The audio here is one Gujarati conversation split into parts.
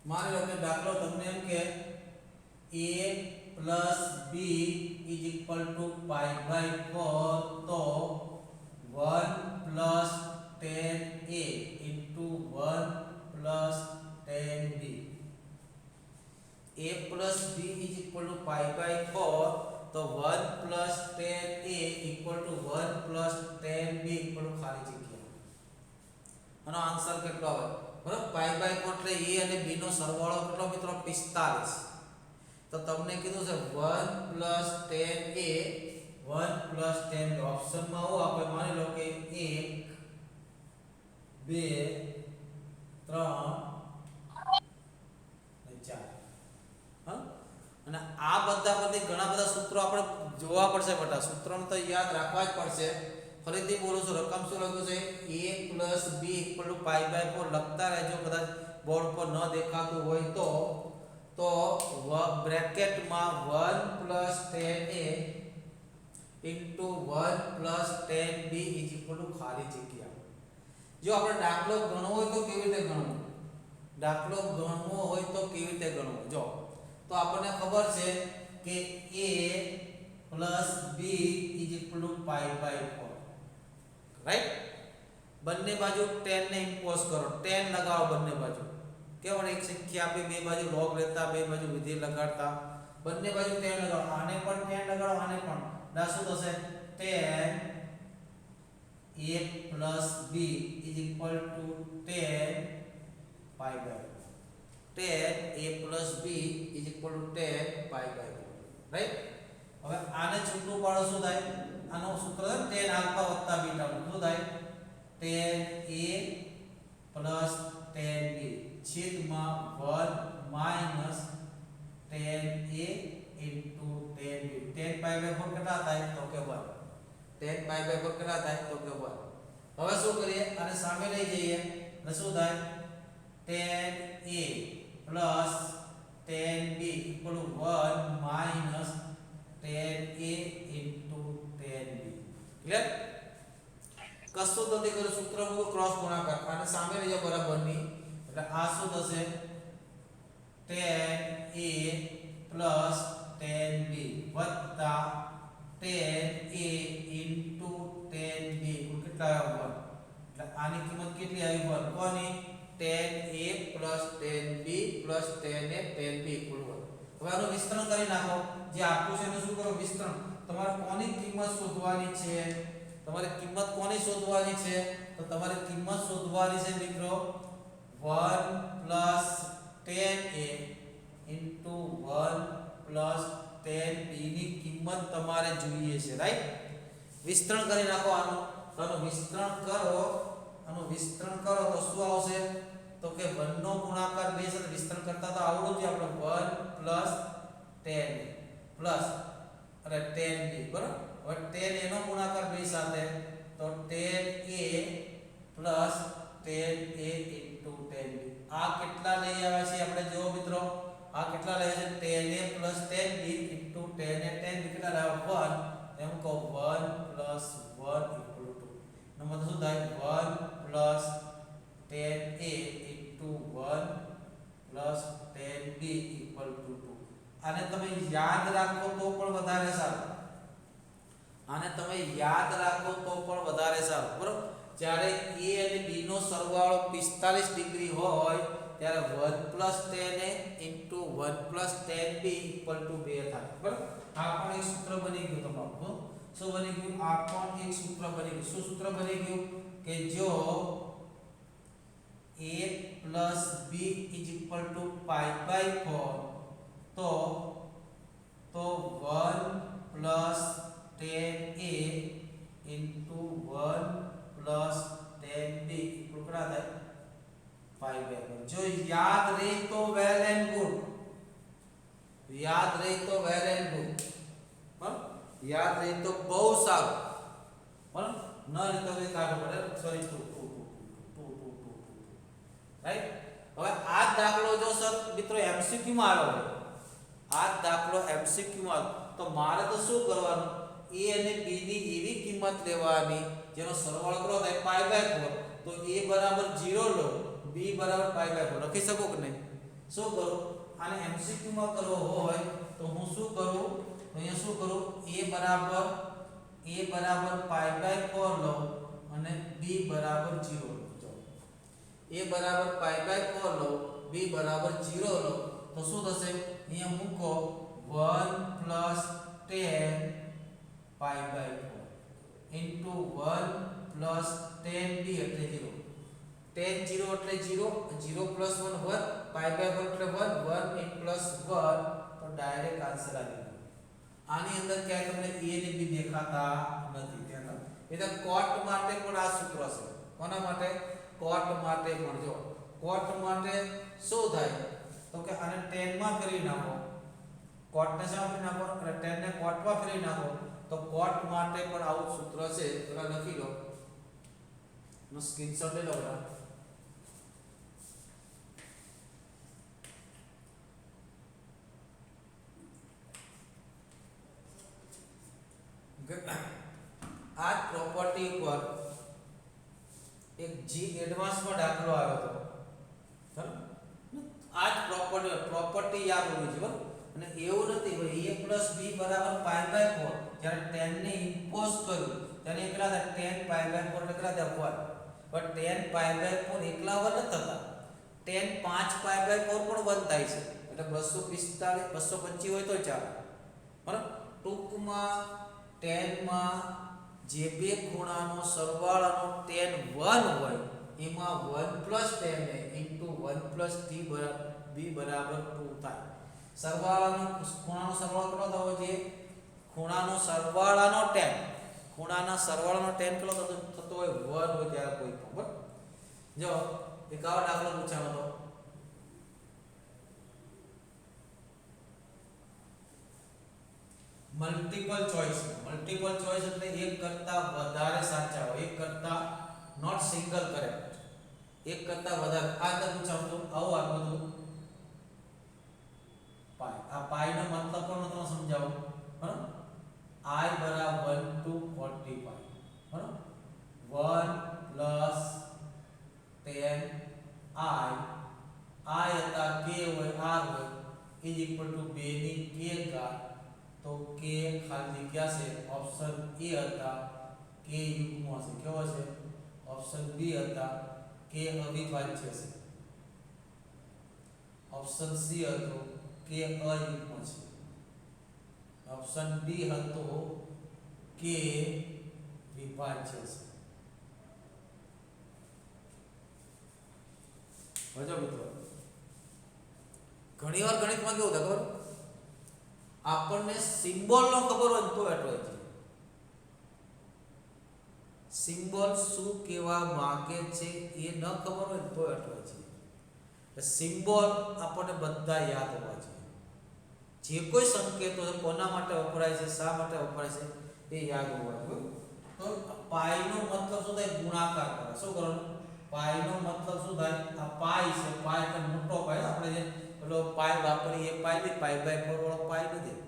માની લો કે દાખલો તમને એમ કે a plus b is equal to pi by 4 તો 1 plus 10a into 1 plus 10b a plus b is equal to pi by 4 તો 1 plus 10a equal to 1 plus 10b equal to ખાલી જગ્યા આનો આન્સર કેટલો આવે બરાબર પાઈ બાય 4 એટલે a અને b નો સરવાળો કેટલો મિત્રો 45 તો તમને કીધું છે 1 plus 10a 1 plus 10 ઓપ્શનમાં હું આપણે માની લો કે 1 2 3 અને 4 હા અને આ બધા પરથી ઘણા બધા સૂત્રો આપણે જોવા પડશે બેટા સૂત્રોને તો યાદ રાખવા જ પડશે ફરીથી બોલું છું રકમ શું લખ્યું છે a plus b equal to pi by 4 લખતા રહેજો કદાચ બોર્ડ પર ન દેખાતું હોય તો બ્રેકેટમાં 1 plus 10a into 1 plus 10b is equal to ખાલી જગ્યા જો આપણે દાખલો ગણવો હોય તો કેવી રીતે ગણવો દાખલો ગણવો હોય તો કેવી રીતે ગણવો જો તો આપણને ખબર છે કે a plus b is equal to pi by 4 right બંને બાજુ 10 ને ઇમ્પોઝ કરો 10 લગાવો બંને બાજુ કેવળ એક સંખ્યા આપી બે બાજુ log લેતા બે બાજુ વિધેય લગાડતા બંને બાજુ 10 લગાવો આને પણ 10 લગાડો આને પણ દા શું થશે 10 a plus b is equal to 10 pi by 10 a plus b is equal to 10 pi by 4 right હવે આને છૂટું પાડો શું થાય આનો સૂત્ર છે 10 આલ્ફા વત્તા બીટા શું થાય 10a plus 10b છેદમાં 1 minus 10a into 10b 10 pi by 4 કેટલા થાય તો કે 1 10 pi by 4 કેટલા થાય તો કે 1 હવે શું કરીએ આને સામે લઈ જઈએ એટલે શું થાય 10a plus 10b equal to 1 minus 10a into 10b clear કશું તો તે કરે સૂત્ર મૂકો ક્રોસ ગુણાકાર અને સામે લઈ જાવ બરાબરની એટલે આ શું થશે 10a plus 10b વત્તા 10a into 10b કેટલા આવ્યો 1 એટલે આની કિંમત કેટલી આવી 1 કોની 10a plus 10b plus 10a 10b equal 1 હવે આનું વિસ્તરણ કરી નાખો જે આપ્યું છે એનું શું કરો વિસ્તરણ તમારે કોની કિંમત શોધવાની છે તમારે કિંમત કોની શોધવાની છે તો તમારે કિંમત શોધવાની છે મિત્રો 1 plus 10a into 1 plus 10b ની કિંમત તમારે જોઈએ છે રાઈટ વિસ્તરણ કરી નાખો આનું વિસ્તરણ કરો તો શું આવશે તો કે 1 નો ગુણાકાર 2 સાથે વિસ્તરણ કરતા તો આવડું છે આપણે 1 plus 10 plus અને 10b બરાબર હવે 10 એનો ગુણાકાર 2 સાથે તો 10a plus 10a into 10b આ કેટલા લઈ આવ્યા છે આપણે જો મિત્રો આ કેટલા લઈ આવ્યા છે 10a plus 10b into 10a 10b કેટલા લાવ્યા 1 એમ કહો 1 plus 1 equal to નો મતલબ શું થાય 1 plus 10a into 1 plus 10b equal to 2 આને તમે યાદ રાખો તો પણ વધારે સારું બરાબર જ્યારે a અને b નો સરવાળો 45 ડિગ્રી હોય ત્યારે 1 plus 10a into 1 plus 10b equal to 2 થાય બરાબર આ પણ એક સૂત્ર બની ગયું તમારું શું બની ગયું આ પણ એક સૂત્ર બની ગયું શું સૂત્ર બની ગયું કે જો a plus b is equal to pi by 4 તો 1 plus 10a into 1 plus 10b કેટલા થાય 5 by 4 જો યાદ રહે તો વેલ એન્ડ ગુડ યાદ રહે તો બહુ સારું બરાબર ન રહે તો એ કાઢો પડે સોરી 2 રાઈટ હવે આ દાખલો જો સર મિત્રો MCQ માં આવ્યો આ દાખલો MCQ માં તો મારે તો શું કરવાનું a અને b ની એવી કિંમત લેવાની જેનો સરવાળો કરો થાય pi by 4 તો a બરાબર 0 લો b બરાબર pi by 4 લખી શકો કે નહીં શું કરું આને MCQ માં કરવો હોય તો હું શું કરું તો અહીંયા શું કરું a બરાબર પાઈ બાય 4 લઉં અને b બરાબર 0 લઉં જો a બરાબર પાઈ બાય 4 લઉં b બરાબર 0 લઉં તો શું થશે અહીંયા મૂકો 1 plus 10 pi by 4 into 1 plus 10b એટલે 0 10 0 એટલે 0 0 plus 1 1 પાઈ બાય 1 એટલે 1 1 8 plus 1 તો ડાયરેક્ટ આન્સર આવી ગયો આની અંદર ક્યાંય તમને a ને b દેખાતા નથી ત્યાં એટલે કોટ માટે પણ આ સૂત્ર છે કોના માટે કોટ માટે પણ જો કોટ માટે શું થાય તો કે આને 10 માં ફેરવી નાખો કોટ ને શેમાં ફેરવી નાખો અને 10 ને કોટ માં ફેરવી નાખો તો કોટ માટે પણ આવું સૂત્ર છે પેલા લખી લો નો સ્ક્રીનશોટ લઈ લો બરાબર આ પ્રોપર્ટી ઉપર એક જી એડવાન્સ માં દાખલો આવ્યો હતો બરાબર આ જ પ્રોપર્ટી યાદ હોવી જોઈએ બરાબર અને એવું નથી ભાઈ a b બરાબર પાઈ બાય 4 જ્યારે 10 ને ઇમ્પોઝ કર્યું ત્યારે એકલા હતા 10 પાઈ બાય 4 એકલા હતા 1 પણ 10 પાઈ બાય 4 એકલા 1 ન થતા 10 5 પાઈ બાય 4 પણ 1 થાય છે એટલે 245 225 હોય તો ચાલે બરાબર ટૂંકમાં 10 માં જે બે ખૂણાનો સરવાળાનો tan 1 હોય એમાં 1 + tan a * 1 + t b બરાબર 2 થાય સરવાળાનો ખૂણાનો સરવાળો કેટલો થવો જોઈએ ખૂણાનો સરવાળાનો tan ખૂણાના સરવાળાનો tan કેટલો થતો હોય 1 હોય ત્યારે કોઈ પણ બરાબર જો એક આવો દાખલો પૂછાયો હતો મલ્ટીપલ ચોઇસ એટલે એક કરતા વધારે સાચા હોય એક કરતા નોટ સિંગલ કરેક્ટ એક કરતા વધારે આ તો પૂછાવું તો આવું આ બધું પાઈ આ પાઈ નો મતલબ પણ હું તમને સમજાવું બરાબર I બરાબર 1 to 40 પાઈ બરાબર 1 + 10 I હતા k હોય r હોય = 2 ની k ઘાત તો k ખાલી જગ્યા છે ઓપ્શન A હતા k યુગ્મ છે કેવો છે ઓપ્શન B હતા k અવિભાજ્ય છે ઓપ્શન C હતો k અયુગ્મ છે ઓપ્શન D હતો k વિભાજ્ય છે સમજો મિત્રો ઘણીવાર ગણિતમાં કેવું થાય ખબર આપણને સિમ્બોલ નો ખબર હોય તો અટવાય છે સિમ્બોલ શું કહેવા માંગે છે એ ન ખબર હોય તો અટવાય છે એટલે સિમ્બોલ આપણને બધા યાદ હોવા જોઈએ જે કોઈ સંકેતો કોના માટે વપરાય છે શા માટે વપરાય છે એ યાદ હોવા જોઈએ તો પાઈ નો મતલબ શું થાય ગુણાકાર કરે શું કરવાનું પાઈ નો મતલબ શું થાય આ પાઈ છે પાઈ એટલે મોટો પાઈ આપણે જે પેલો પાઈ વાપરીએ પાઈ ની પાઈ બાય 4 વાળો પાઈ નથી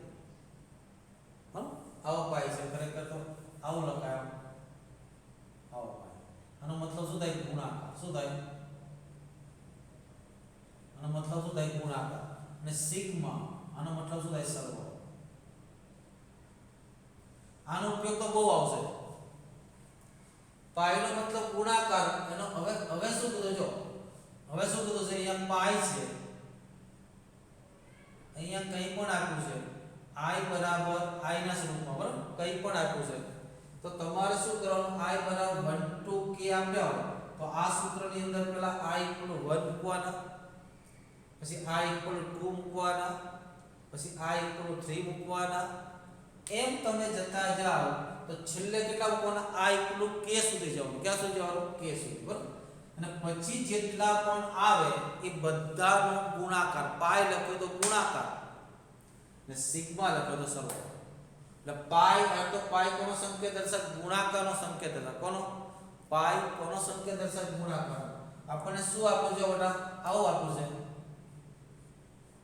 આવો પાઈ છે ખરેખર તો આવું લખાય આવો પાઈ આનો મતલબ શું થાય ગુણાકાર શું થાય આનો મતલબ શું થાય ગુણાકાર અને સિગ્મા આનો મતલબ શું થાય સરવાળો આનો ઉપયોગ તો બહુ આવશે પાઈ નો મતલબ ગુણાકાર એનો હવે શું કીધું જો હવે શું કીધું છે અહીંયા પાઈ છે અહીંયા કંઈ પણ આપ્યું છે I બરાબર I ના સ્વરૂપમાં બરાબર કંઈ પણ આપ્યું છે તો તમારે શું કરવાનું I બરાબર 1 to k આપ્યા હોય તો આ સૂત્રની અંદર પહેલા I = 1 મૂકવાના પછી I = 2 મૂકવાના પછી I = 3 મૂકવાના એમ તમે જતા જાઓ તો છેલ્લે કેટલા મૂકવાના I = k સુધી જવાનું ક્યાં સુધી જવાનું k સુધી બરાબર અને પછી જેટલા પણ આવે એ બધાનો ગુણાકાર પાઈ લખ્યો તો ગુણાકાર ને સિગ્મા લખ્યો તો સરવાળો એટલે પાઈ આ તો પાઈ કોનો સંકેત દર્શક ગુણાકારનો સંકેત દર્શક કોનો પાઈ કોનો સંકેત દર્શક ગુણાકાર આપણને શું આપ્યું છે બેટા આવું આપ્યું છે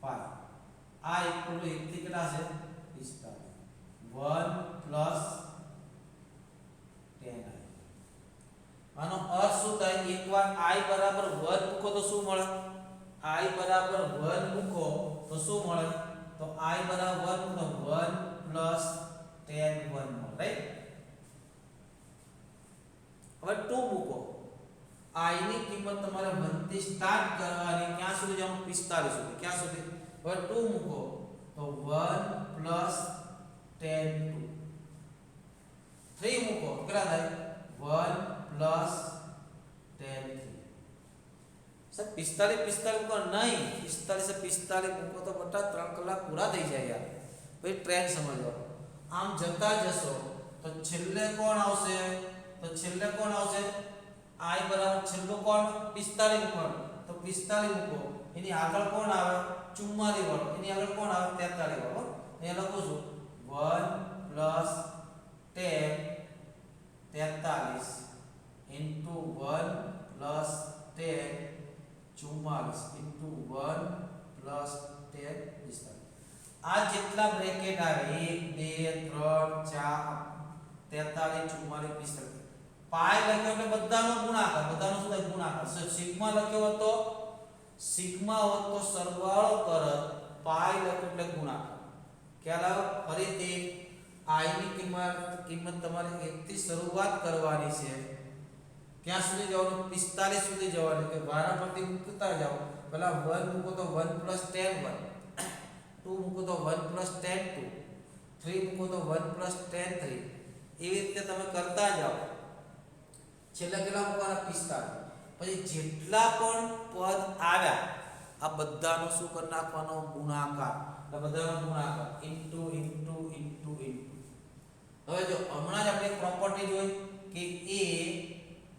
પાઈ આ = 1 થી કેટલા છે 45 1 + 10i આનો અર્થ શું થાય એકવાર I બરાબર 1 મૂકો તો શું મળે I બરાબર 1 મૂકો તો શું મળે? તો I બરાબર 1 પ્લસ tan 1 મળે, રાઈટ? હવે 2 મૂકો. I ની કિંમત તમારે 1 થી સ્ટાર્ટ કરવાની, ક્યાં સુધી જવાનું? 45 સુધી. ક્યાં સુધી? હવે 2 મૂકો તો 1 પ્લસ tan 2. 3 મૂકો કેટલા થાય? 1 પ્લસ tan 3. સર 45 મૂકો નહીં, 45 મૂકો તો બટા 3 કલાક પૂરા થઈ જાય યાર. પછી ટ્રેન સમજો. આમ જતા જશો તો છેલ્લે કોણ આવશે? તો છેલ્લે કોણ આવશે? I બરાબર છેલ્લો કોણ? 45 મૂકો તો 45 મૂકો. એની આગળ કોણ આવે? 44 વાળો. એની આગળ કોણ આવે? 43 વાળો. અહીંયા લખું છું 1 plus tan 43 into 1 plus tan 44 into 1 plus tan 45. આ જેટલા બ્રેકેટ આવે 1 2 3 4 43 44 45. પાઈ લખ્યો એટલે બધાનો ગુણાકાર. બધાનો શું થાય? ગુણાકાર. સિગ્મા લખ્યો હતો, સિગ્મા હોત તો સરવાળો કરત, પાઈ લખ્યો એટલે ગુણાકાર. ખ્યાલ આવ્યો? ફરીથી I ની કિંમત તમારે 1 થી શરૂઆત કરવાની છે. ક્યાં સુધી જવાનું? 45 સુધી જવાનું. કે વારા પરથી મૂકતા જાઓ. પહેલા 1 મૂકો તો 1 પ્લસ tan 1, 2 મૂકો તો 1 પ્લસ tan 2, 3 મૂકો તો 1 પ્લસ tan 3. એવી રીતે તમે કરતા જાઓ. છેલ્લે કેટલા મૂકવાના? 45. પછી જેટલા પણ પદ આવ્યા આ બધાનો શું કરી નાખવાનો? ગુણાકાર. આ બધાનો ગુણાકાર ઇન્ટુ ઇન્ટુ ઇન્ટુ ઇન્ટુ. હવે જો હમણાં જ આપણે પ્રોપર્ટી જોઈ કે a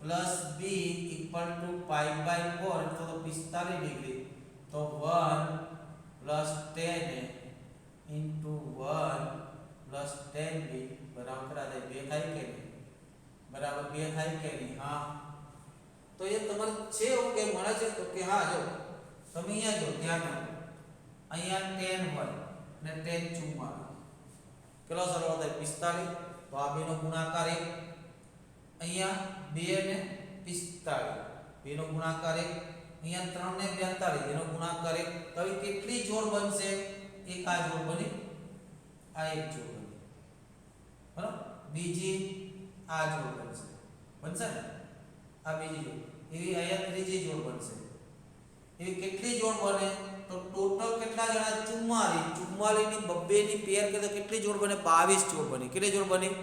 + b = π/4 એટલે તો 45 ડિગ્રી. તો 1 + tan a * 1 + tan b બરાબર 2 થાય કે નહીં? બરાબર 2 થાય કે નહીં? હા. તો એ તમારે છે એવું કે મળે છે? તો કે હા. જો તમે અહીંયા જો ધ્યાન આપો. અહીંયા tan 1 અને tan 44 કેટલો સરવાળો થાય? 45. તો આ બેનો ગુણાકાર 1. અહીંયા 2 ને 45 બેનો ગુણાકાર 1. અહીંયા 3 ને 42 એનો ગુણાકાર 1. તો હવે કેટલી જોડ બનશે? એક આ જોડ બની, આ એક જોડ બની, બરાબર? બીજી આ જોડ બનશે. બનશે ને? આ બીજી જોડ. એવી અહીંયા ત્રીજી જોડ બનશે. એવી કેટલી જોડ બને? તો ટોટલ કેટલા જણા? 44. 44 ની બબ્બેની પેર કે કેટલી જોડ બને? 22 જોડ બની. કેટલી જોડ બની?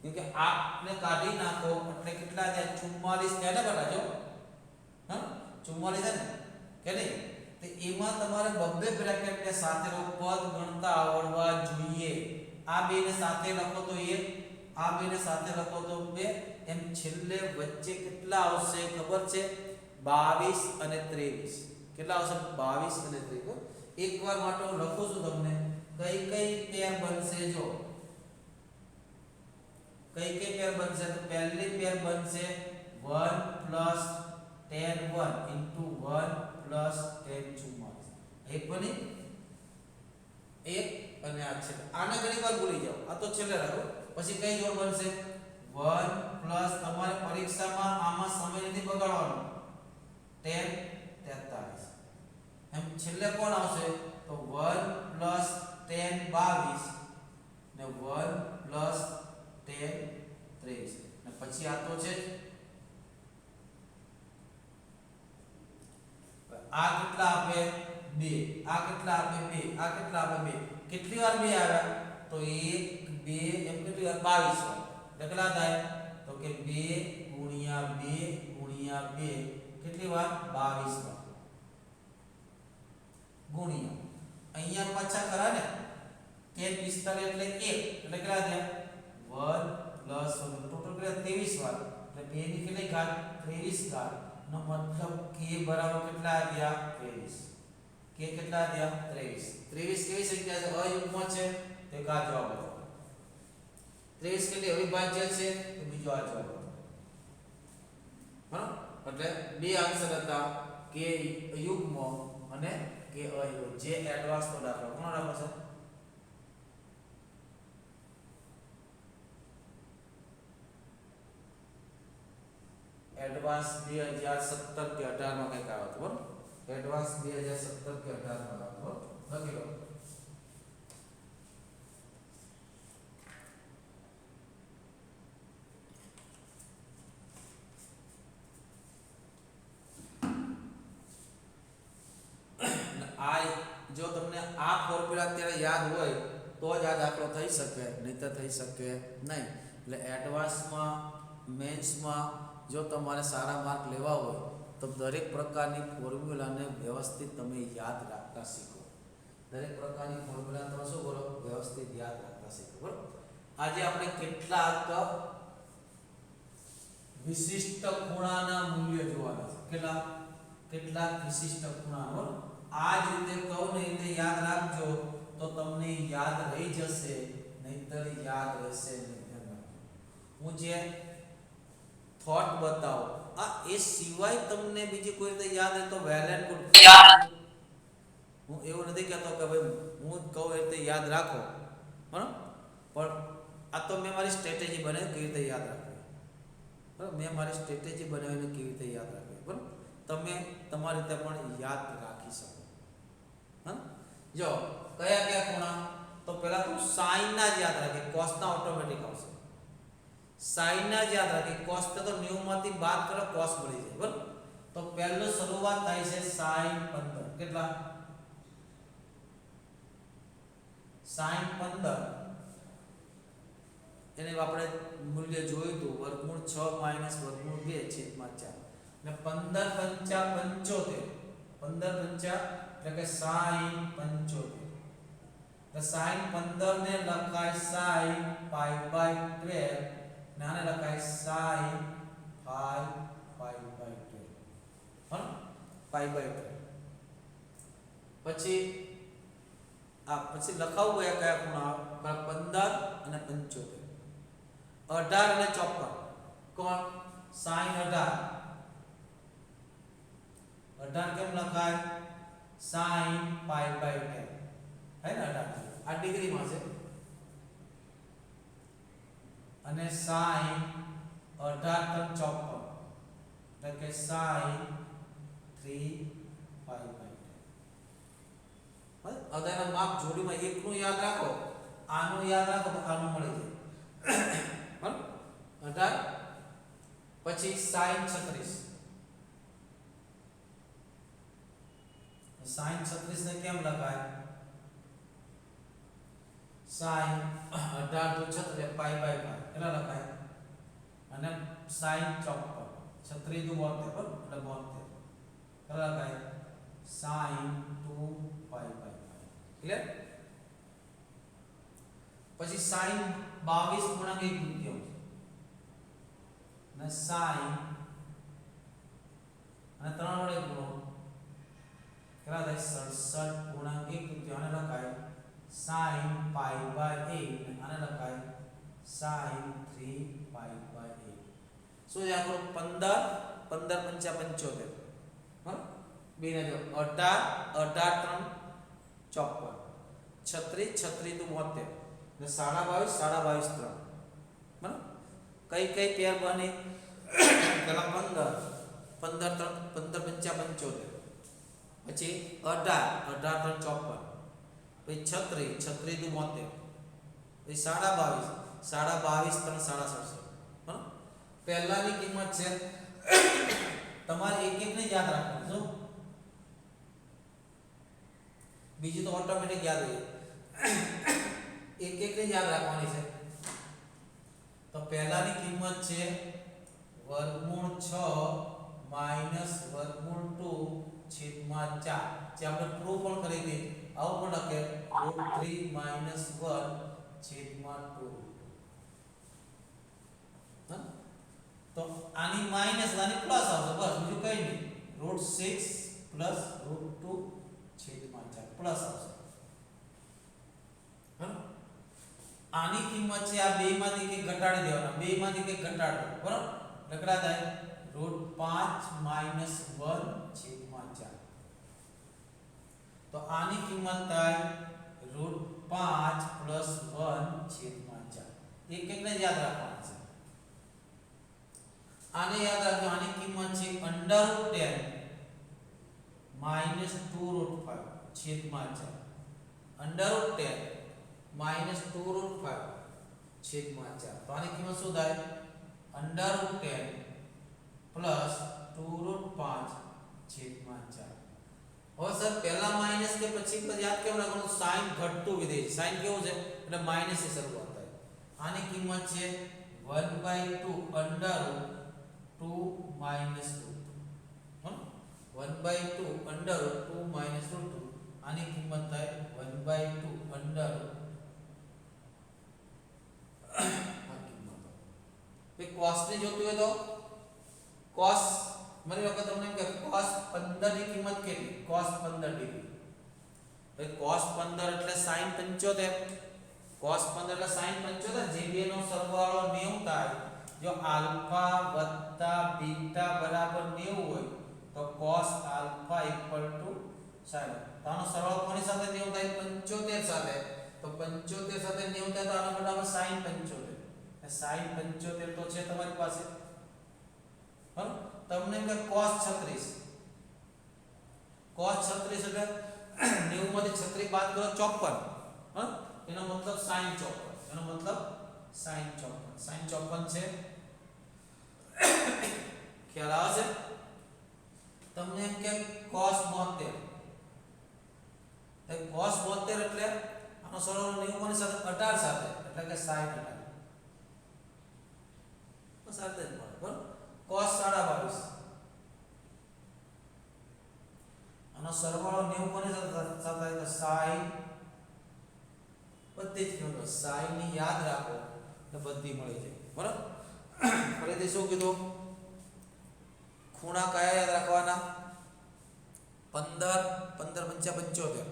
કેમ કે આપને કાઢી નાખો એટલે કેટલા થાય? 44 થાય ને બટા? જો હા 44 છે ને કે નહીં? તો એમાં તમારે બબ્બે બ્રેકેટ ને સાથેનો પદ ગણતા આવડવા જોઈએ. આ બે ને સાથે લખો તો 1, આ બે ને સાથે લખો તો 2. એમ છેલ્લે વચ્ચે કેટલા આવશે ખબર છે? 22 અને 23. કેટલા આવશે? 22 અને 23. એકવાર માટે હું લખું છું તમને કઈ કઈ પેર બનશે. જો કઈ કઈ પેર બનશે? તો પહેલી પેર બનશે 1 + tan 1 into 1 + tan 44. એક બની, એક અને આ છે. આને ઘણી વાર ભૂલી જાઓ, આ તો છેલ્લે રાખો. પછી કઈ જોડ બનશે? 1 પ્લસ તમારે પરીક્ષામાં આમાં સમય નથી બગાડવાનો, tan 43. એમ છેલ્લે કોણ આવશે? તો 1 પ્લસ tan 22 ને 1 પ્લસ tan 23. ને પછી આ તો છે આ કેટલા આપે? 2. આ કેટલા આપે? 2. આ કેટલા આપે? 2. કેટલી વાર 2 આવ્યા? તો 1 2 એમ કેટલી વાર? 22 વાર. કેટલા થાય? તો કે 2 ગુણ્યા 2 ગુણ્યા 2 કેટલી વાર? 22 વાર. ગુણ્યા અહીંયા પાછા કરા ને tan 45 એટલે 1 એટલે કેટલા થયા? 1 પ્લસ ટોટલ કેટલા? 23 વાર. એટલે 2 ની કેટલી ઘાત? 23 ઘાત. નો મતલબ k બરાબર કેટલા આવ્યા? 23. k કેટલા આવ્યા? 23. 23 કેવી સંખ્યા છે? અયુગ્મ છે. તો એક આ જવાબ હતો. 23 કેટલી અવિભાજ્ય છે? તો બીજો આ જવાબ હતો. બરાબર? એટલે બે આન્સર હતા, k યુગ્મ અને k અયુગ્મ. જે એડવાન્સ નો દાખલો કોણ દાખલો છે? એડવાન્સ 2017 કે 18 માં કંઈક આવ્યો હતો. બરાબર? એડવાન્સ 2017 કે 18 માં આવતો લખી લો આ જો તમને આ ફોર્મ્યુલા અત્યારે યાદ હોય તો જ આ દાખલો થઈ શકે નહીં તો થઈ શકે નહીં એટલે એડવાન્સમાં મેન્સમાં જો તમારે સારા માર્ક લેવા હોય તો દરેક પ્રકારની ફોર્મ્યુલાને વ્યવસ્થિત તમે યાદ રાખતા શીખો દરેક પ્રકારની ફોર્મ્યુલા તમે શું કરો વ્યવસ્થિત યાદ રાખતા શીખો બરોબર આજે આપણે કેટલાક વિશિષ્ટ ખૂણાના મૂલ્ય જોવાના છે કેટલાક વિશિષ્ટ ખૂણા બરોબર આ જ રીતે કહું ને રીતે યાદ રાખજો તો તમને યાદ રહી જશે નહીતર યાદ રહેશે નહીં હું જે થોટ બતાવો આ એ સિવાય તમને બીજી કોઈ રીતે યાદ હોય તો વેલ એન્ડ ગુડ હું એવું નથી કહેતો કે ભાઈ હું કહું એ રીતે યાદ રાખો બરાબર પણ આ તો મેં મારી સ્ટ્રેટેજી બનાવી કેવી રીતે યાદ રાખવી બરાબર મેં મારી સ્ટ્રેટેજી બનાવીને કેવી રીતે યાદ રાખવી બરાબર તમે તમારી રીતે પણ યાદ રાખી શકો હા જો કયા કયા ખૂણા તો પહેલા તો સાઈન ના જ યાદ રાખે કોસ ના ઓટોમેટિક આવશે સાઈન ના જ યાદ રાખે કોસ તો 90 માંથી બાદ કરો કોસ મળી જાય બરાબર તો પહેલો શરૂઆત થાય છે સાઈન 15 કેટલા સાઈન 15 એને આપણે મૂલ્ય જોયું તો વર્ગમૂળ 6 - વર્ગમૂળ 2 છેદમાં 4 ને 15 પંચા 75 15 પંચા એટલે કે સાઈન 75 તો સાઈન 15 ને લખાય સાઈન પાઈ બાય 12 નાને લખાય સાઈન પાઈ બાય 12 હા પાઈ બાય 12 પછી લખાવું કયા ખૂણા 15 અને 75 18 અને 54 કોણ સાઈન 18 કેમ લખાય સાઈન પાઈ બાય 10 હે ને 18 આ ડિગ્રી માં છે અને સાઈન 18 * 54 એટલે કે સાઈન 3 પાઈ બાય 10 અદાના માપ જોડીમાં એકનું યાદ રાખો આનું યાદ રાખો તો આનું મળી જાય બરાબર 18 પછી સાઈન 36 સાઈન 36 ને કેમ લખાય સાઈન 18 * 36 પાઈ બાય 5 કેટલા લખાય અને સાઈન 54 36 * 72 બરાબર એટલે 72 કેટલા લખાય સાઈન 2 પાઈ બાય 5 ક્લિયર પછી સાઈન 22 ગુણ્યા 1 દૂતીયાંશ અને સાઈન અને 3 વડે ગુણો કેટલા થાય 67 ગુણ્યા 1 દૂતીયાંશ આને લખાય સાઈન પાઈ બાય 8 આને લખાય સાઈન 3 પાઈ બાય 8 શું છે આપણો 15 15 પંચા 75 બરાબર બે ને જો 18 18 3 54 36 36 * 72 ને 22 22 3 બરાબર કઈ પેર બને પેલા 15 15 3 15 પંચા 75 પછી 18 18 3 54 પછી 36 36 * 72 પછી 22 22 3 67 બરાબર પહેલાની કિંમત છે તમારે એક એક ને યાદ રાખવાનું જો બીજું તો ઓટોમેટિક યાદ હોય એક એક ને યાદ રાખવાની છે તો પહેલાની કિંમત છે વર્ગમૂળ 6 - વર્ગમૂળ 2 છેદમાં 4 જે આપણે પ્રૂફ પણ કરી હતી આવું પણ લખે √3 - 1 છેદમાં 2 તો આની માઈનસ આની પ્લસ આવશે બસ બીજું કઈ નહીં √6 + √2 છેદમાં 4 પ્લસ આવશે આની કિંમત છે આ બે માંથી કે ઘટાડી દેવાના બે માંથી કે ઘટાડો બરાબર લખડા થાય √5 - 1 છેદમાં 4 તો આની કિંમત થાય √5 + 1 છેદમાં 4 એક એકને યાદ રાખવાનું છે આને યાદ રાખજો આની કિંમત છે √10 - -2√5 છેદમાં 4 √10 -2√5 છેદમાં 4 તો આની કિંમત શું થાય √10 +2√5 છેદમાં 4 હવે સર પહેલા માઈનસ કે પછી યાદ કેમ રાખવાનું સાઈન ઘટતું વિધેય સાઈન કેવું છે એટલે માઈનસ થી શરૂઆત થાય આની કિંમત છે 1/2 √2 -√2 આની કિંમત થાય 1/2 આ કિંમત તો cos ને જોતું હોય તો cos માની લો કે તમને એમ કે cos 15 ની કિંમત કેટલી cos 15 ડિગ્રી તો cos 15 એટલે sin 75 cos 15 એટલે sin 75 જે બે નો સરવાળો 90 થાય જો આલ્ફા વત્તા બીટા બરાબર 90 હોય તો cos આલ્ફા sin તો આનો સરવાળો કોની સાથે 90 થાય 75 સાથે તો 75 સાથે 90 થાય તો આનો બરાબર sin 75 sin 75 તો છે તમારી પાસે બરાબર તમને કે cos 36 એટલે 90 માંથી 36 બાદ કરો 54 હા એનો મતલબ sin 54 છે ખ્યાલ આવે છે તમને એમ કે cos 72 તો cos 72 એટલે આનો સરવાળો 90 કોની સાથે 18 સાથે એટલે કે sin 18 બસ આ જ બરાબર cos 22 આનો સરવાળો 90 કોની સાથે તો sin બધી જ કિંમતો sin ની યાદ રાખો એટલે બધી મળી જાય બરાબર ફરીથી શું કીધું ખૂણા કયા યાદ રાખવાના 15 15 5 75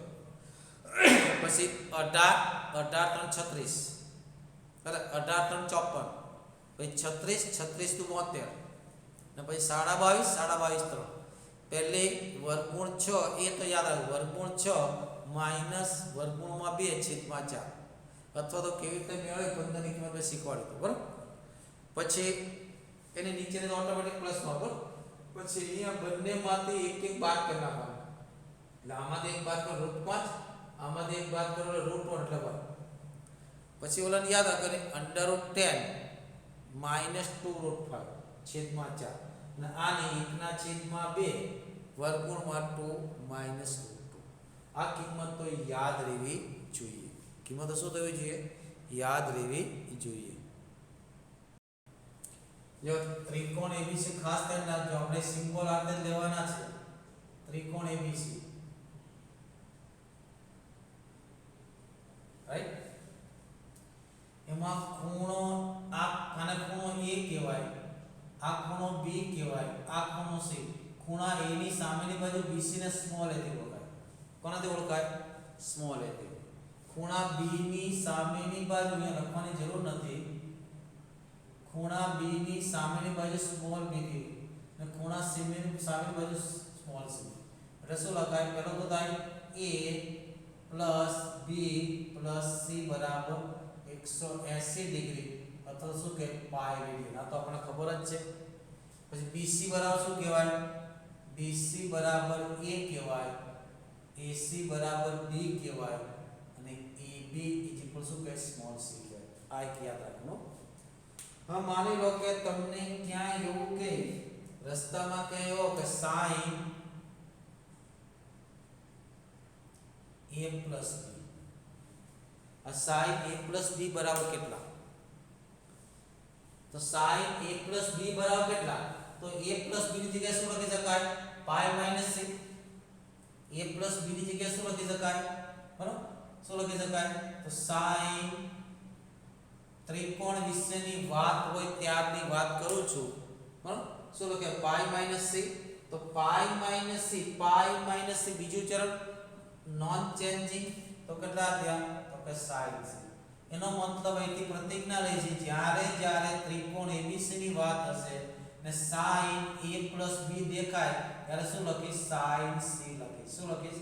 પછી 18 18 3 36 એટલે 18 3 54 પછી 36 36 * 72 ને પછી 22 22 3 પહેલે વર્ગમૂળ 6 એ તો યાદ રાખો વર્ગમૂળ 6 માઈનસ વર્ગમૂળમાં 2 છેદમાં 4 અથવા તો કેવી રીતે મેળવે 15 ની કિંમત મેં શીખવાડ્યું બરાબર પછી એની નીચેને તો ઓટોમેટિક પ્લસ માં બરાબર પછી અહીંયા બંનેમાંથી એક એક બાદ કરી નાખવાનું એટલે આમાંથી એક બાદ કરો √5 આમાંથી એક બાદ કરો √1 એટલે 1 પછી ઓલાને યાદ રાખો √10 -2√5 છેદમાં 4 અને આની 1/2 વર્ગમૂળમાં 2 -√2 આ કિંમત તો યાદ રહેવી જોઈએ કિંમત શું થવી જોઈએ યાદ રહેવી જોઈએ જો ત્રિકોણ ABC ખાસ ધ્યાન રાખજો આપણે સિમ્બોલ આતે લેવાના છે ત્રિકોણ ABC રાઈટ એમાં ખૂણો આને ખૂણો A કહેવાય આ ખૂણો B કહેવાય આ ખૂણો C ખૂણા A ની સામેની બાજુ BC ને સ્મોલ a થી ઓળખાય કોનાથી ઓળખાય સ્મોલ a થી ખૂણા B ની સામેની બાજુ અહીંયા લખવાની જરૂર નથી ખૂણા B ની સામેની બાજુ સ્મોલ b થી અને ખૂણા C ની સામેની બાજુ સ્મોલ c એટલે શું લખાય પહેલો તો થાય A + B + C બરાબર 180 ડિગ્રી અથવા શું કે પાઈ રેડિયન આ તો આપણને ખબર જ છે પછી BC બરાબર શું કહેવાય BC બરાબર A કહેવાય AC બરાબર B કહેવાય અને AB = શું કે સ્મોલ c કહેવાય આ એક યાદ રાખવાનું હા માની લો કે તમને ક્યાં એવું કે રસ્તામાં ક્યાં એવો કે sin A + B આ sin A + B બરાબર કેટલા તો sin A + B બરાબર કેટલા તો A + B ની જગ્યાએ શું લખી શકાય પાઈ - c A + B ની જગ્યાએ શું લખી શકાય બરાબર શું લખી શકાય તો sin ત્રિકોણ વિશેની વાત હોય ત્યારની વાત કરું છું બરાબર શું લખે પાઈ - c તો પાઈ - c બીજું ચરણ નોન ચેન્જિંગ તો કેટલા થયા તો કે sin c એનો મતલબ અહીંથી પ્રતિજ્ઞા લઈ છે જ્યારે ત્રિકોણ ABC ની વાત હશે ને sin A + B દેખાય ત્યારે શું લખી sin c લખી શું લખી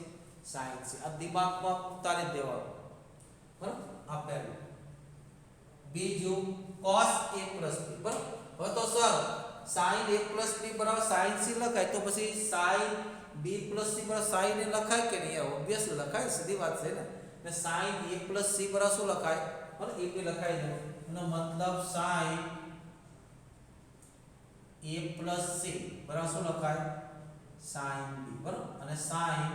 sin c આ દિમાગમાં ઉતારી દેવાનું બરાબર આ પહેલું બીજું cos A + B બરાબર હવે તો સર sin A + B બરાબર sin c લખાય તો પછી sin B b plus c પર sin ને લખાય કે નહીં? ઓબ્વિયસ લખાય, સીધી વાત છે ને sin a plus c પર શું લખાય? બરાબર, એ બી લખાઈ દો. એનો મતલબ sin a plus c બરાબર શું લખાય? sin b. બરાબર, અને sin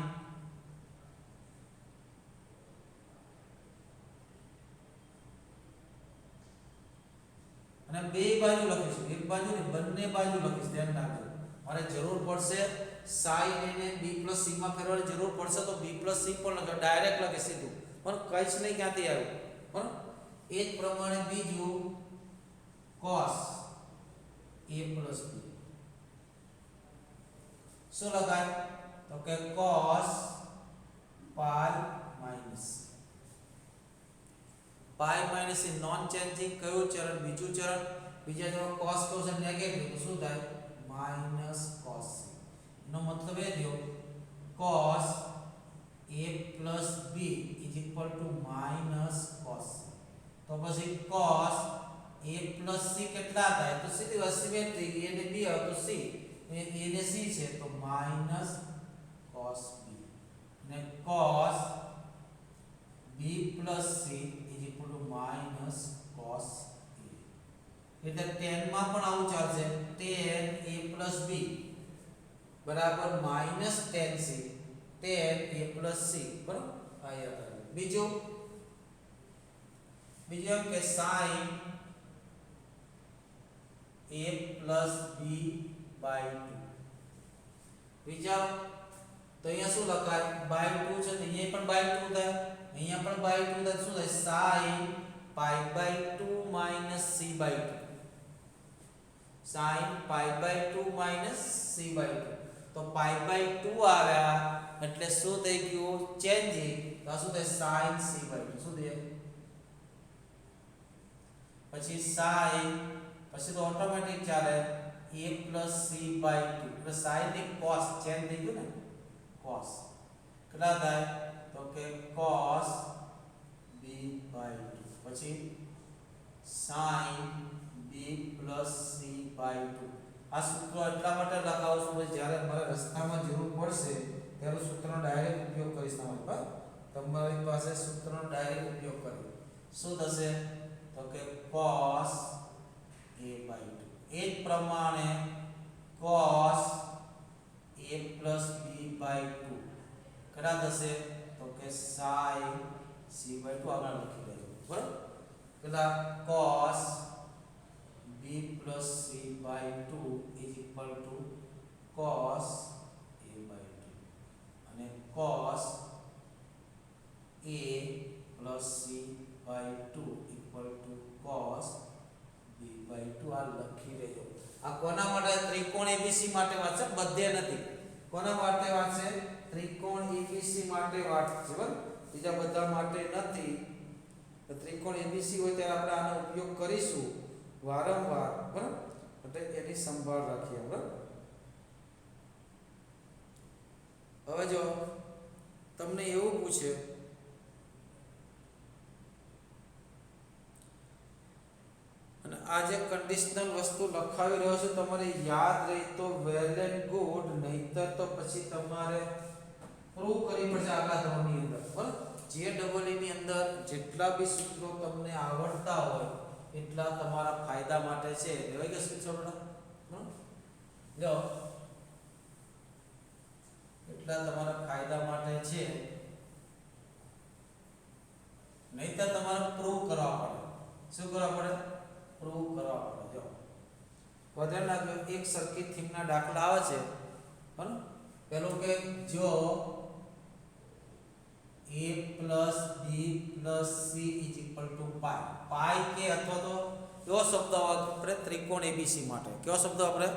અને બે બાજુ લખીશું, એક બાજુ ને બંને બાજુ લખીશ, ધ્યાન રાખજો. મારે જરૂર પડશે sin ને b plus c માં ફેરવવાની જરૂર પડશે તો b plus c પણ લખો, ડાયરેક્ટ લખી સીધું, પણ કઈ જ નહીં ક્યાંથી આવ્યું. બરાબર, એ જ પ્રમાણે બીજું cos a plus b શું લખાય? તો કે cos pi minus pi minus એ નોન ચેન્જિંગ કયું ચરણ? બીજું ચરણ. બીજા જો cos કહો છે નેગેટિવ તો શું થાય? Minus cos c. એનો મતલબ એ થયો cos a plus b is equal to minus cos c. તો પછી cos a plus c કેટલા થાય? તો સીધી વાત સિમેટ્રિક, a ને b આવે તો c, a ને c છે તો minus cos b. અને cos b plus c is equal to minus cos a. એટલે 10 માં પણ આવું ચાલશે, 10 a plus b બરાબર minus 10c, 10 a plus c. બરાબર, આ યાદ રાખજો. બીજું એમ કે sin a plus b by 2. વિચારો તો અહીંયા શું લખાય? by 2 છે તો અહીંયા પણ by 2 થાય, અહીંયા પણ by 2 થાય. શું થાય? sin pi by 2 minus c by 2. sin pi by 2 minus c by 2. તો pi by 2 આવ્યા એટલે શું થઈ ગયું? ચેન્જિંગ. તો શું થાય? sin c by 2. શું થાય? પછી sin, પછી તો ઓટોમેટિક ચાલે a plus c by 2. એટલે sin ની cos ચેન્જ થઈ ગયું ને, cos કેટલા થાય? તો કે cos b by 2. પછી sin b plus c by 2. આ સૂત્ર એટલા માટે લખાવું છું કે જ્યારે મારે રસ્તામાં જરૂર પડશે ત્યારે સૂત્રનો ડાયરેક્ટ ઉપયોગ કરીશ. તમારી પાસે સૂત્રનો ડાયરેક્ટ ઉપયોગ કરી શું થશે? તો કે cos a by 2. એ જ પ્રમાણે cos a plus b by 2 કેટલા થશે? તો કે sin c by 2. આગળ લખી દેજો. બરાબર, કેટલા? cos b plus c by 2 is equal to cos a by 2 અને cos a plus c by 2 equal to cos b by 2. આ લખી દેજો. આ કોના માટે? ત્રિકોણ abc માટે વાત છે, બધે નથી. કોના માટે વાત છે? ત્રિકોણ abc માટે વાત છે. બરાબર, બીજા બધા માટે નથી. તો ત્રિકોણ abc હોય ત્યારે આપણે આનો ઉપયોગ કરીશું વારંવાર. બરાબર, એટલે એની સંભાળ રાખીએ. બરાબર, હવે જો તમને એવું પૂછે અને આ જે કન્ડિશનલ વસ્તુ લખાવી રહ્યો છે તમારે યાદ રહી તો વેલ એન્ડ ગુડ, નહીતર તો પછી તમારે પ્રૂવ કરવી પડશે આગલા ધોરણની અંદર. બરાબર, જે ડબલ ની અંદર જેટલા બી સૂત્રો તમને આવડતા હોય એટલા તમારા ફાયદા માટે છે. લેવાય કે સૂત્રો લો, એટલા તમારા ફાયદા માટે છે, નહીતર તમારે પ્રૂવ કરવા પડે. શું કરવા પડે? પ્રૂવ કરવા પડે. જો વધારે લાગ્યો એક સર્કિટ થીમના દાખલા આવે છે. બરાબર, પેલો કે જો a plus b plus c is equal to pi. pi કે અથવા તો કયો શબ્દ વાપરે? ત્રિકોણ abc માટે. કયો શબ્દ વાપરે?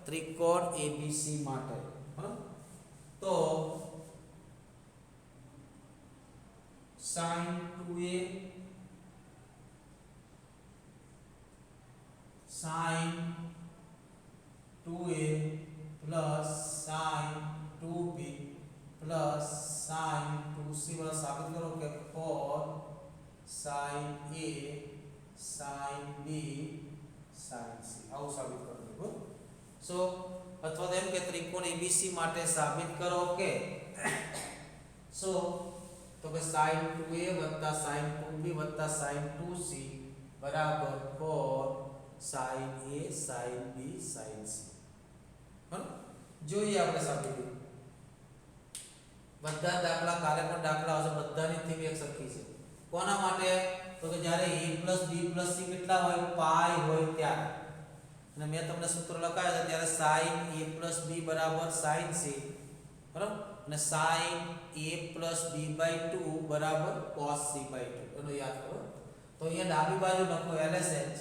ત્રિકોણ abc માટે. બરાબર, તો sin 2a sin 2a plus sin 2b plus sin 2c वाला साबित करो कि 4 sin a sin b sin c. आओ साबित कर दो. सो અથવા તો એમ કે ત્રિકોણ ABC માટે સાબિત કરો કે સો તો કે sin 2a sin 2b sin 2c બરાબર 4 sin a sin b sin c. બરાબર જોઈએ આપણે સાબિતી. બધા દાખલા કાલે પણ દાખલા હશે, બધાની થીમ એક સરખી છે. કોના માટે? તો કે જ્યારે a b c કેટલા હોય પાઈ હોય ત્યારે. અને મેં તમને સૂત્ર લખાયા છે ત્યારે sin a b બરાબર sin c બરાબર અને sin a b/2 બરાબર cos c/2 એનો યાદ કરો. તો અહીંયા ડાબી બાજુ લખો LSH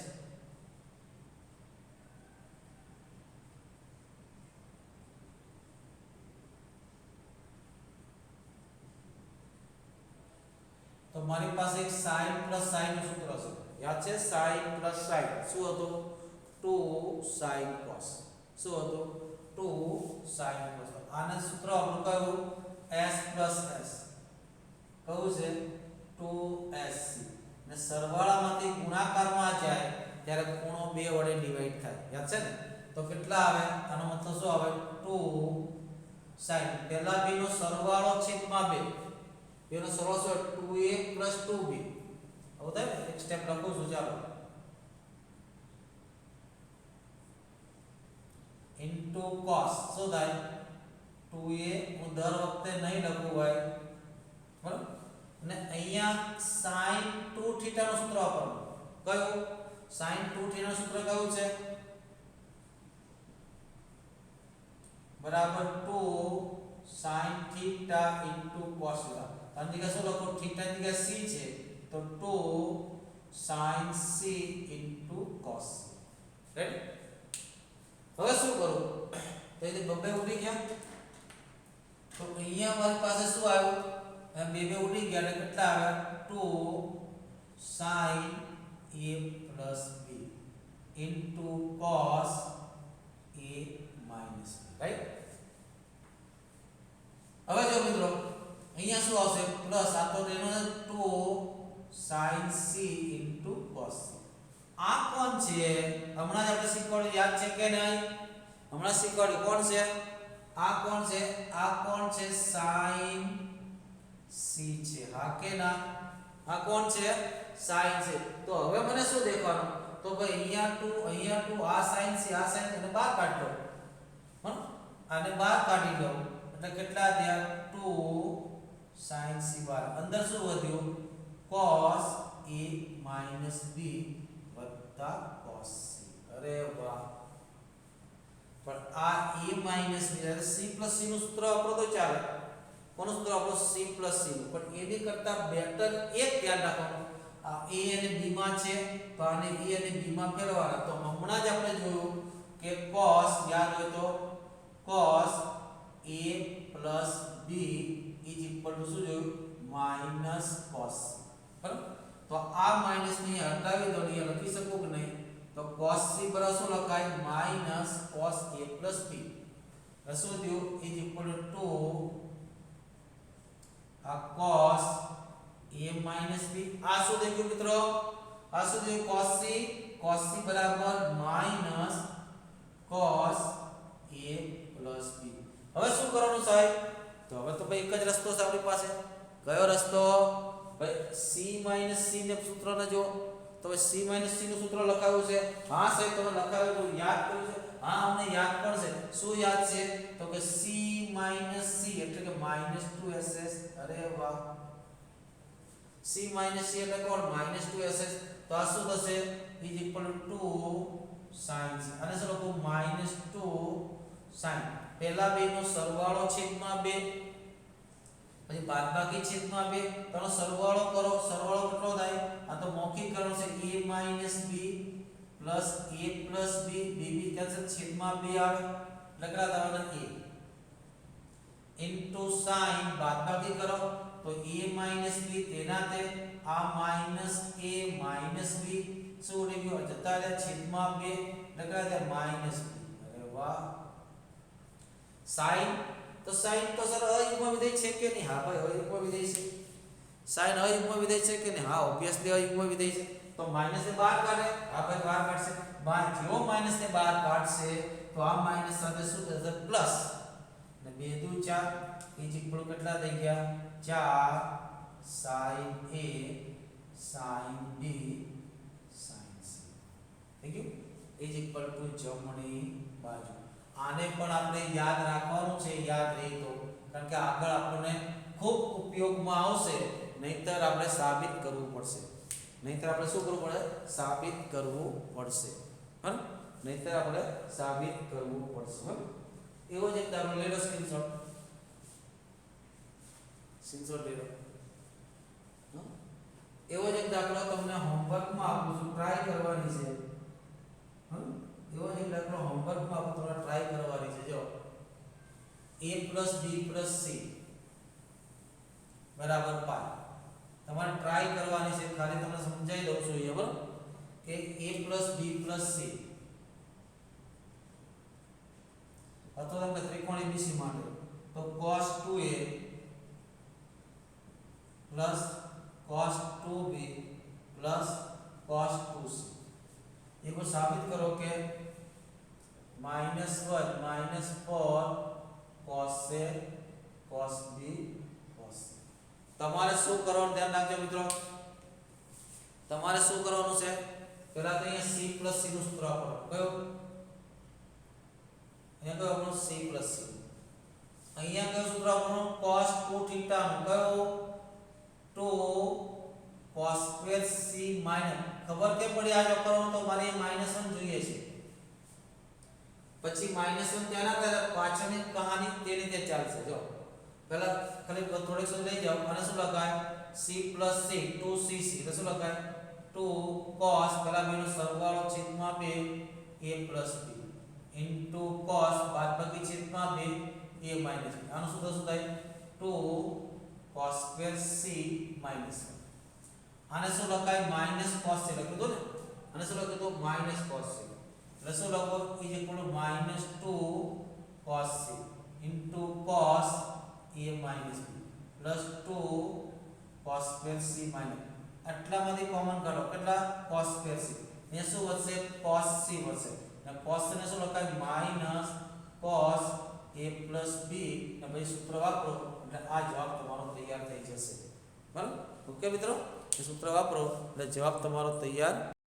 તો મારી પાસે એક sin plus sin નું સૂત્ર છે. યાદ છે? sin plus sin શું હતું? 2 sin cos. શું હતું? 2 sin cos. આના સૂત્ર આપણું કયું? s plus s. કયું છે? 2sc. ને સરવાળામાંથી ગુણાકારમાં જાય ત્યારે ખૂણો 2 વડે ડિવાઈડ થાય. યાદ છે ને? તો કેટલા આવે? આનો મતલબ શું આવે? 2 sin. પહેલા b નો સરવાળો છેદમાં 2. એનો સરવાળો 2a 2b. હવે થાય એક સ્ટેપ લખું છું ચાલો. ઇન્ટુ cos શું થાય? 2a હું દર વખતે નહીં લખું ભાઈ. બરાબર? અને અહીંયા sin 2θ નું સૂત્ર વાપરવું. કયું? sin 2θ નું સૂત્ર કયું છે? બરાબર 2 sin θ cos θ. આની જગ્યાએ શું લખો? થીટા ની જગ્યાએ c છે તો 2 sin c cos c. Right? હવે શું કરું? તો એ બબ્બે ઉડી ગયા. તો અહીંયા મારી પાસે શું આવ્યું? બે બે ઉડી ગયા એટલે કેટલા આવ્યા? 2 sin a b cos a minus b. Right? હવે જો મિત્રો અહીંયા શું આવશે? પ્લસ આ તો એનો 2 sin c cos c. આ કોણ છે? હમણાં જ આપણે શીખવાડ્યું, યાદ છે કે નહીં? હમણાં શીખવાડ્યું. કોણ છે આ? કોણ છે આ? કોણ છે? sin c છે. હા કે ના? આ કોણ છે? sin છે. તો હવે મને શું દેખવાનું? તો ભાઈ અહીંયા 2 આ sin c આ sin અને બહાર કાઢ દો. હા, આને બહાર કાઢી દો એટલે કેટલા થયા? 2 sin c બાર. અંદર શું વધ્યું? cos a minus b વત્તા cos c. અરે વાહ! પણ આ a minus b એટલે c plus c નું સૂત્ર વાપરો તો ચાલે. કોનું સૂત્ર વાપરો? c plus c નું. પણ એની કરતા બેટર એક ધ્યાન રાખવાનું. આ a અને b માં છે તો આને a અને b માં ફેરવવાના. તો હમણાં જ આપણે જોયું કે cos યાદ હોય તો cos a plus b is equal to શું જોયું? minus cos. બરાબર? તો આ માઈનસ ને હટાવી દો. અહીંયા લખી શકો કે નહીં? તો cos c બરાબર શું લખાય? minus cos a plus b. શું થયું? is equal to આ cos a minus b. આ શું થઈ ગયું મિત્રો? આ શું થયું? cos c બરાબર minus cos a plus b. હવે શું કરવાનું સાહેબ? તો હવે તો ભાઈ એક જ રસ્તો છે આપણી પાસે. કયો રસ્તો? ભાઈ c c ને સૂત્રને જો. તો c c નું સૂત્ર લખાયું છે. હા સાહેબ તમે લખાયું તો યાદ કર્યું છે? હા અમને યાદ પણ છે. શું યાદ છે? તો કે c c એટલે કે -2ss. અરે વાહ! c c એટલે કોણ? -2ss. તો આ શું થશે? is equal to 2 sin c. અને શું લખું? -2 sin. પહેલા બે નો સરવાળો છેદમાં 2 પછી બાદબાકી છેદમાં 2. તેનો સરવાળો કરો. સરવાળો કેટલો થાય? આ તો મૌખિકકરણ છે. a minus b plus a plus b. b cancel છેદમાં 2 આવે એટલે કેટલા થવાના? a into sin બાદબાકી કરો તો a minus b તેના તે આ minus a minus b શું ઉડી ગયો? જતા રહ્યા છેદમાં 2 એટલે કેટલા થયા? minus b. અરે વાહ! sin તો sin તો સર અયુગ્મ વિધેય છે કે નહીં? હા ભાઈ અયુગ્મ વિધેય છે. sin અયુગ્મ વિધેય છે કે નહીં? હા ઓબ્વિયસલી અયુગ્મ વિધેય છે. તો માઈનસ ને બહાર કાઢે. હા ભાઈ બહાર કાઢશે. જો માઈનસ ને બહાર કાઢશે તો આ માઈનસ સાથે શું થશે પ્લસ અને 2 દુ 4 ઇજ ઇક્વલ કેટલા થઈ ગયા 4 sin a sin b sin c થઈ ગયું ઇજ ઇક્વલ ટુ જમણી બાજુ આને પણ આપણે યાદ રાખવાનું છે યાદ રહી તો કારણ કે આગળ આપણને ખૂબ ઉપયોગમાં આવશે નહીતર આપણે સાબિત કરવું પડશે નહીતર આપણે શું કરવું પડે સાબિત કરવું પડશે હા નહીતર આપણે સાબિત કરવું પડશે હા એવો જ એક દાખલો લઈ લો સ્ક્રીનશોટ લઈ લો એવો જ એક દાખલો તમને હોમવર્કમાં આપું છું ટ્રાય કરવાની છે હા એવો જ એક દાખલો હોમવર્કમાં આપું તમને ટ્રાય કરવાની છે જો a + b + c બરાબર 5 તમારે ટ્રાય કરવાની છે ખાલી તમને સમજાઈ દઉં છું અહીંયા બરાબર કે a + b + c અથવા તમને ત્રિકોણ ABC માટે તો cos 2a + cos 2b + cos 2c ये को साबित करो कि -1 -4 cos a cos b cos c તમારે શું કરવાનું ધ્યાન રાખજો મિત્રો તમારે શું કરવાનું છે પહેલા તો અહીંયા c + c નું સૂત્ર આપો કયો અહીંયા કયો આપણો c + c અહીંયા કયો સૂત્ર આપવાનું cos 2θ નું કયો 2 cos square c ખબર કે પડી આ જો કરવાનું તો મારે -1 જોઈએ છે પછી -1 ત્યાંના કરે પાછળની કહાની તે રીતે ચાલશે જો પહેલા ખાલી થોડેક સમય લઈ જાઓ અને શું લખાય c + c 2cc એટલે શું લખાય 2 cos પહેલા બેનો સરવાળો છેદમાં 2 a + b into cos બાદબાકી છેદમાં 2 a - b આનું સૂત્ર શું થાય 2 cos square c - 1 આને શું લખાય -cos c લખી દો ને આને શું લખી દો -cos c એટલે શું લખો ઇજ equal to -2 cos c into cos a - b plus 2 cos square c - આટલામાંથી common કાઢો કેટલા cos square c અહીંયા શું વધશે cos c વધશે અને cos ને શું લખાય -cos a + b ને પછી સૂત્ર વાપરો એટલે આ જવાબ તમારો તૈયાર થઈ જશે બરાબર ઓકે મિત્રો એ સૂત્ર વાપરો એટલે જવાબ તમારો તૈયાર